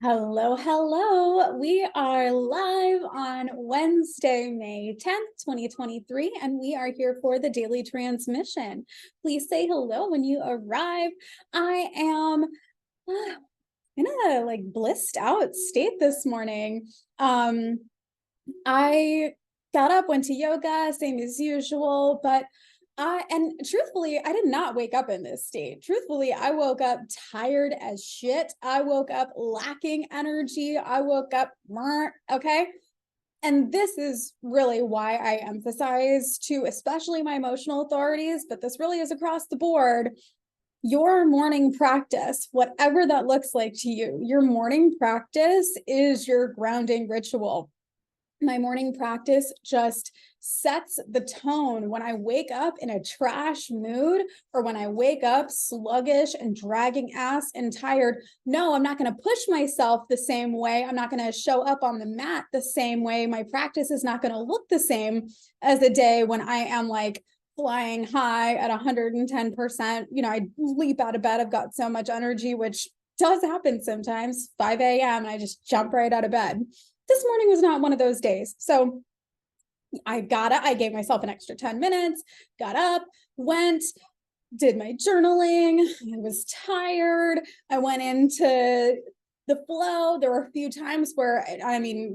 Hello, hello. We are live on Wednesday, May 10th, 2023, and we are here for the daily transmission. Please say hello when you arrive. I am in a blissed out state this morning. I got up, went to yoga, same as usual, but and truthfully, I did not wake up in this state. Truthfully, I woke up tired as shit. I woke up lacking energy. I woke up, okay? And this is really why I emphasize to especially my emotional authorities, but this really is across the board. Your morning practice, whatever that looks like to you, your morning practice is your grounding ritual. My morning practice just sets the tone when I wake up in a trash mood or when I wake up sluggish and dragging ass and tired. No, I'm not going to push myself the same way. I'm not going to show up on the mat the same way. My practice is not going to look the same as a day when I am flying high at 110%. I leap out of bed. I've got so much energy, which does happen sometimes, 5 a.m. and I just jump right out of bed. This morning was not one of those days. So I gave myself an extra 10 minutes, got up, went, did my journaling. I was tired. I went into the flow. There were a few times where,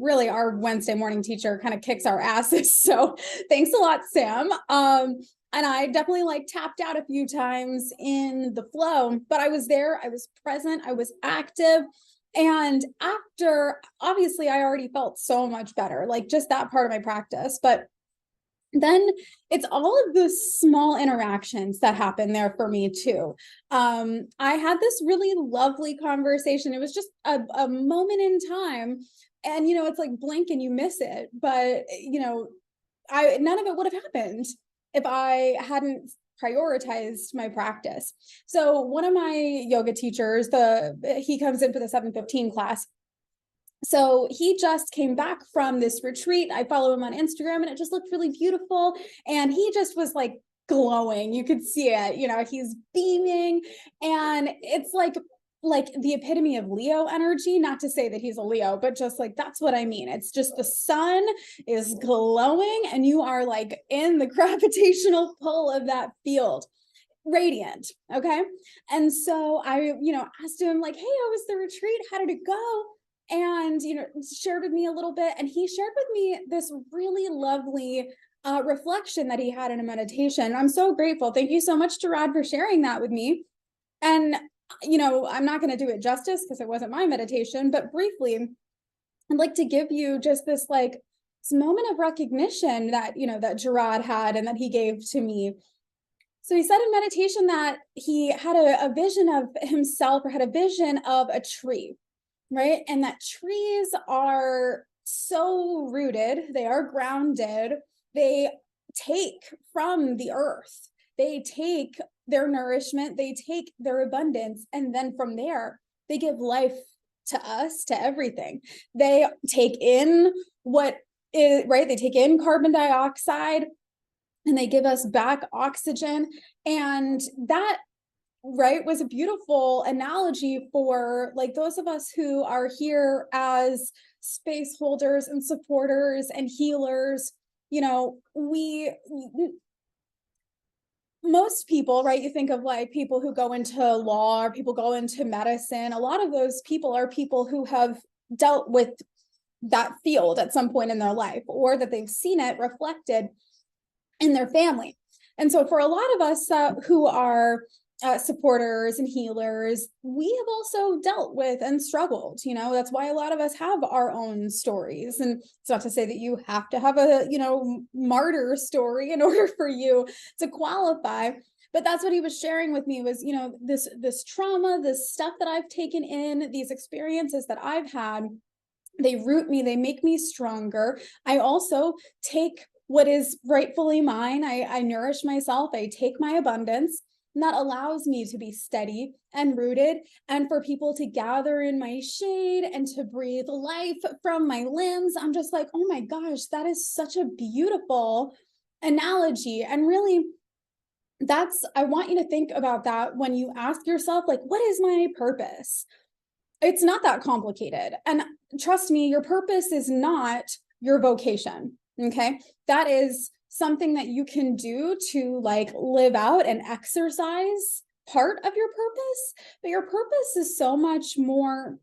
really our Wednesday morning teacher kind of kicks our asses. So thanks a lot, Sam. And I definitely tapped out a few times in the flow, but I was there. I was present. I was active. And after, obviously, I already felt so much better, just that part of my practice. But then it's all of the small interactions that happen there for me too. I had this really lovely conversation. It was just a moment in time. And, it's like blink and you miss it. But, none of it would have happened if I hadn't prioritized my practice. So one of my yoga teachers, he comes in for the 7:15 class. So he just came back from this retreat. I follow him on Instagram and it just looked really beautiful. And he just was glowing. You could see it, he's beaming. And it's like the epitome of Leo energy, not to say that he's a Leo, but just that's what I mean. It's just the sun is glowing and you are in the gravitational pull of that field, radiant. Okay. And so I, asked him hey, how was the retreat? How did it go? And, shared with me a little bit. And he shared with me this really lovely reflection that he had in a meditation. I'm so grateful. Thank you so much, Gerard, for sharing that with me. And I'm not going to do it justice because it wasn't my meditation, but briefly, I'd like to give you just this moment of recognition that, that Gerard had and that he gave to me. So he said in meditation that he had a vision of himself, or had a vision of a tree, right? And that trees are so rooted, they are grounded, they take from the earth. They take their nourishment, they take their abundance, and then from there, they give life to us, to everything. They take in what is, right? They take in carbon dioxide and they give us back oxygen. And that, right, was a beautiful analogy for those of us who are here as space holders and supporters and healers. Most people, right, you think of people who go into law or people go into medicine. A lot of those people are people who have dealt with that field at some point in their life, or that they've seen it reflected in their family. And so for a lot of us who are supporters and healers, we have also dealt with and struggled. That's why a lot of us have our own stories. And it's not to say that you have to have a martyr story in order for you to qualify, but that's what he was sharing with me was this trauma, this stuff that I've taken in, these experiences that I've had. They root me, they make me stronger. I also take what is rightfully mine. I nourish myself, I take my abundance. And that allows me to be steady and rooted, and for people to gather in my shade and to breathe life from my limbs. I'm just oh my gosh, that is such a beautiful analogy. And really, I want you to think about that when you ask yourself, what is my purpose? It's not that complicated. And trust me, your purpose is not your vocation. Okay. That is something that you can do to like live out and exercise part of your purpose. But your purpose is so much more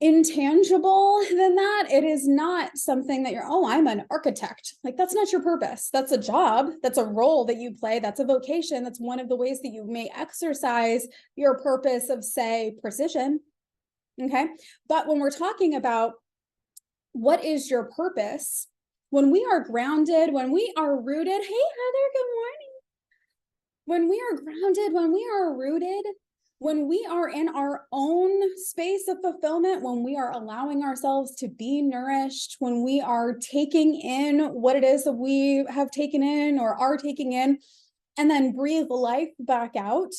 intangible than that. It is not something that you're, oh, I'm an architect. Like, that's not your purpose. That's a job. That's a role that you play. That's a vocation. That's one of the ways that you may exercise your purpose of, say, precision. Okay. But when we're talking about what is your purpose, when we are grounded, when we are rooted, hey, Heather, good morning. When we are grounded, when we are rooted, when we are in our own space of fulfillment, when we are allowing ourselves to be nourished, when we are taking in what it is that we have taken in or are taking in, and then breathe life back out,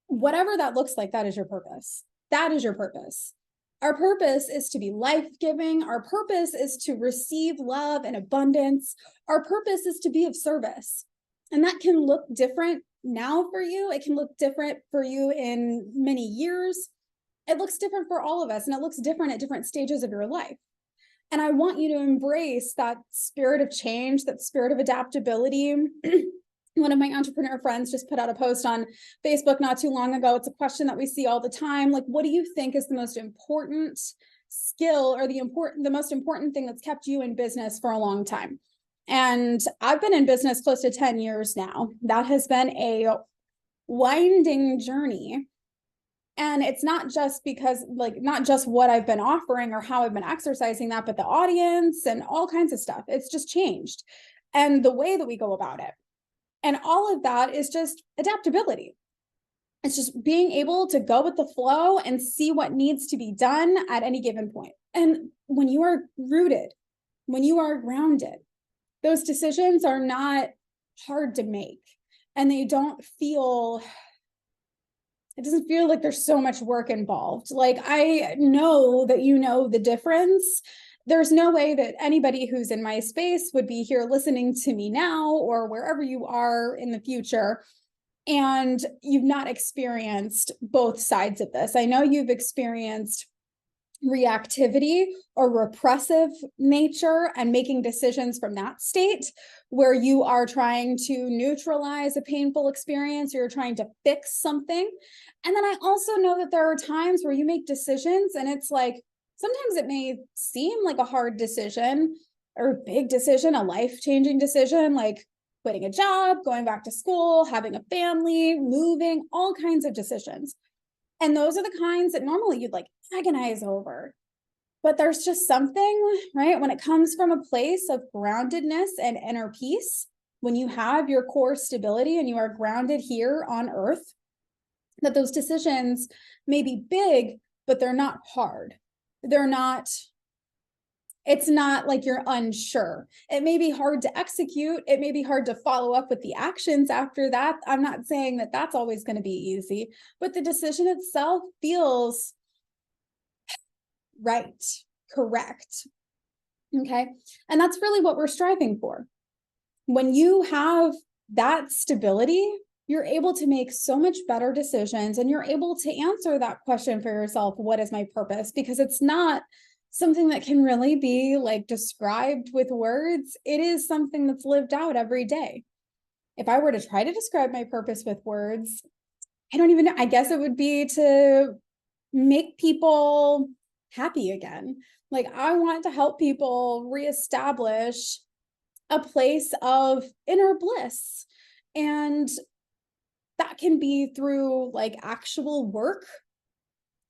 whatever that looks like, that is your purpose. That is your purpose. Our purpose is to be life-giving. Our purpose is to receive love and abundance. Our purpose is to be of service. And that can look different now for you. It can look different for you in many years. It looks different for all of us, and it looks different at different stages of your life. And I want you to embrace that spirit of change, that spirit of adaptability. One of my entrepreneur friends just put out a post on Facebook not too long ago. It's a question that we see all the time. Like, what do you think is the most important skill or the most important thing that's kept you in business for a long time? And I've been in business close to 10 years now. That has been a winding journey. And it's not just because, like, not just what I've been offering or how I've been exercising that, but the audience and all kinds of stuff. It's just changed. And the way that we go about it. And all of that is just adaptability. It's just being able to go with the flow and see what needs to be done at any given point. And when you are rooted, when you are grounded, those decisions are not hard to make. And they don't feel, it doesn't feel like there's so much work involved. Like, I know that you know the difference. There's no way that anybody who's in my space would be here listening to me now or wherever you are in the future, and you've not experienced both sides of this. I know you've experienced reactivity or repressive nature and making decisions from that state where you are trying to neutralize a painful experience, or you're trying to fix something. And then I also know that there are times where you make decisions and it's like, sometimes it may seem like a hard decision or a big decision, a life-changing decision, like quitting a job, going back to school, having a family, moving, all kinds of decisions. And those are the kinds that normally you'd like agonize over. But there's just something, right? When it comes from a place of groundedness and inner peace, when you have your core stability and you are grounded here on earth, that those decisions may be big, but they're not hard. They're not, it's not like you're unsure. It may be hard to execute. It may be hard to follow up with the actions after that. I'm not saying that that's always going to be easy, but the decision itself feels right, correct. Okay. And that's really what we're striving for. When you have that stability, you're able to make so much better decisions, and you're able to answer that question for yourself. What is my purpose? Because it's not something that can really be like described with words. It is something that's lived out every day. If I were to try to describe my purpose with words, I don't even know. I guess it would be to make people happy again. Like, I want to help people reestablish a place of inner bliss. And that can be through like actual work.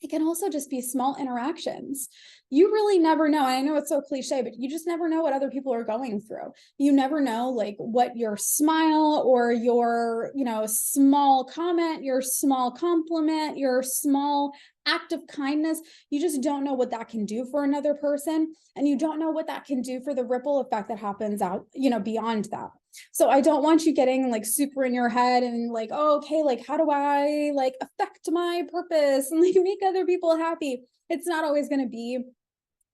It can also just be small interactions. You really never know. I know it's so cliche, but you just never know what other people are going through. You never know like what your smile or your, small comment, your small compliment, your small act of kindness, you just don't know what that can do for another person. And you don't know what that can do for the ripple effect that happens out, beyond that. So I don't want you getting like super in your head and like, oh, okay, like how do I like affect my purpose and like make other people happy? It's not always going to be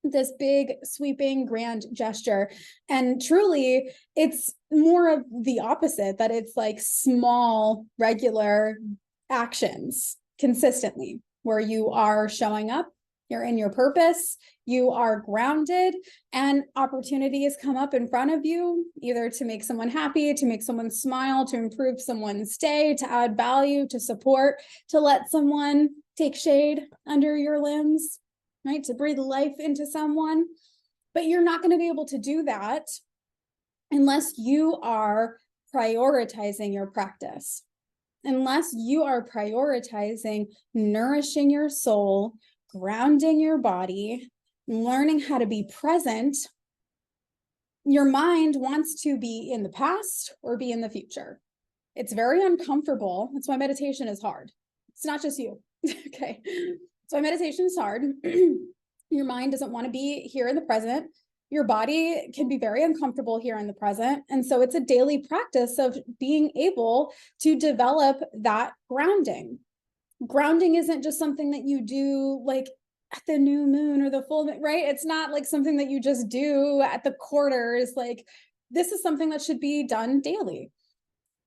this big sweeping grand gesture. And truly, it's more of the opposite, that it's like small, regular actions consistently, where you are showing up, you're in your purpose, you are grounded, and opportunities come up in front of you, either to make someone happy, to make someone smile, to improve someone's day, to add value, to support, to let someone take shade under your limbs, right? To breathe life into someone. But you're not going to be able to do that unless you are prioritizing your practice, unless you are prioritizing nourishing your soul, grounding your body, learning how to be present. Your mind wants to be in the past or be in the future. It's very uncomfortable. That's why meditation is hard. It's not just you. Okay. That's why meditation is hard. Your mind doesn't want to be here in the present. Your body can be very uncomfortable here in the present. And so it's a daily practice of being able to develop that grounding. Grounding isn't just something that you do like at the new moon or the full moon, right? It's not like something that you just do at the quarters. Like, this is something that should be done daily,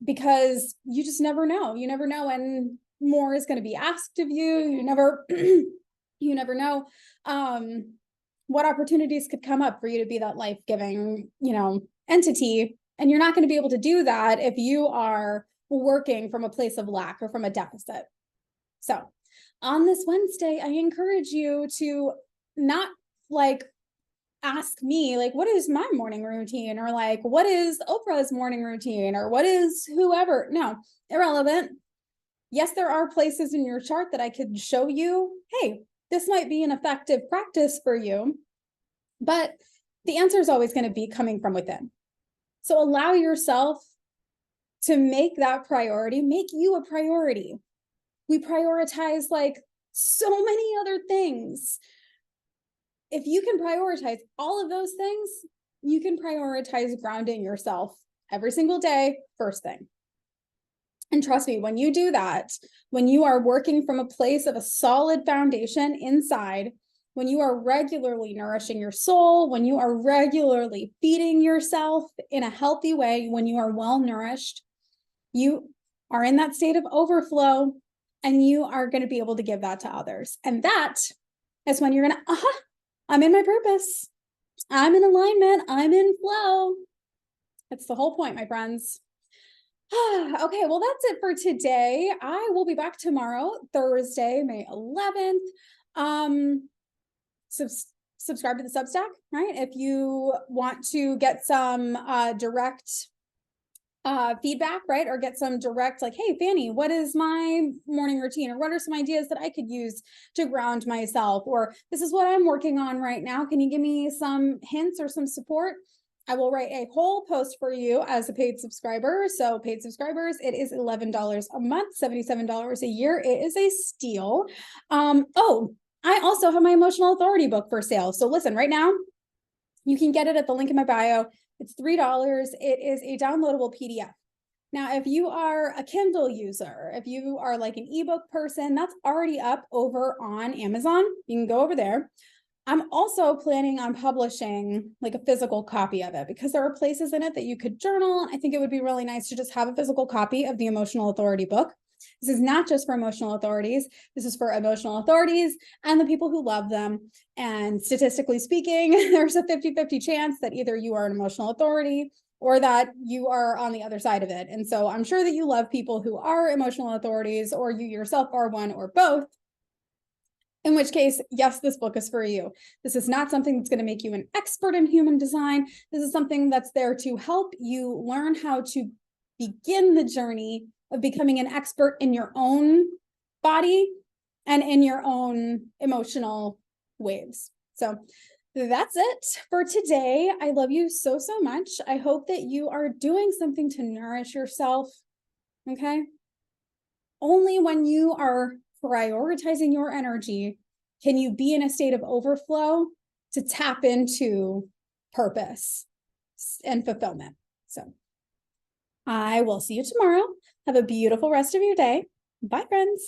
because you just never know. You never know when more is going to be asked of you. You never, you never know what opportunities could come up for you to be that life-giving, entity. And you're not going to be able to do that if you are working from a place of lack or from a deficit. So on this Wednesday, I encourage you to not ask me, what is my morning routine? Or what is Oprah's morning routine? Or what is whoever? No, irrelevant. Yes, there are places in your chart that I could show you, hey, this might be an effective practice for you, but the answer is always going to be coming from within. So allow yourself to make that priority, make you a priority. We prioritize so many other things. If you can prioritize all of those things, you can prioritize grounding yourself every single day, first thing. And trust me, when you do that, when you are working from a place of a solid foundation inside, when you are regularly nourishing your soul, when you are regularly feeding yourself in a healthy way, when you are well nourished, you are in that state of overflow, and you are going to be able to give that to others. And that is when you're going to, I'm in my purpose. I'm in alignment. I'm in flow. That's the whole point, my friends. Okay, well, that's it for today. I will be back tomorrow, Thursday, May 11th. Subscribe to the Substack, right? If you want to get some direct feedback, right? Or get some direct, hey, Fani, what is my morning routine? Or what are some ideas that I could use to ground myself? Or this is what I'm working on right now. Can you give me some hints or some support? I will write a whole post for you as a paid subscriber. So paid subscribers, it is $11 a month, $77 a year. It is a steal. I also have my emotional authority book for sale. So listen, right now, you can get it at the link in my bio. It's $3. It is a downloadable PDF. Now, if you are a Kindle user, if you are an ebook person, that's already up over on Amazon. You can go over there. I'm also planning on publishing a physical copy of it, because there are places in it that you could journal. I think it would be really nice to just have a physical copy of the Emotional Authority book. This is not just for emotional authorities. This is for emotional authorities and the people who love them. And statistically speaking, there's a 50-50 chance that either you are an emotional authority or that you are on the other side of it. And so I'm sure that you love people who are emotional authorities, or you yourself are one, or both. In which case, yes, this book is for you. This is not something that's going to make you an expert in human design. This is something that's there to help you learn how to begin the journey of becoming an expert in your own body and in your own emotional waves. So that's it for today. I love you so, so much. I hope that you are doing something to nourish yourself. Okay. Only when you are prioritizing your energy can you be in a state of overflow to tap into purpose and fulfillment. So I will see you tomorrow. Have a beautiful rest of your day. Bye, friends.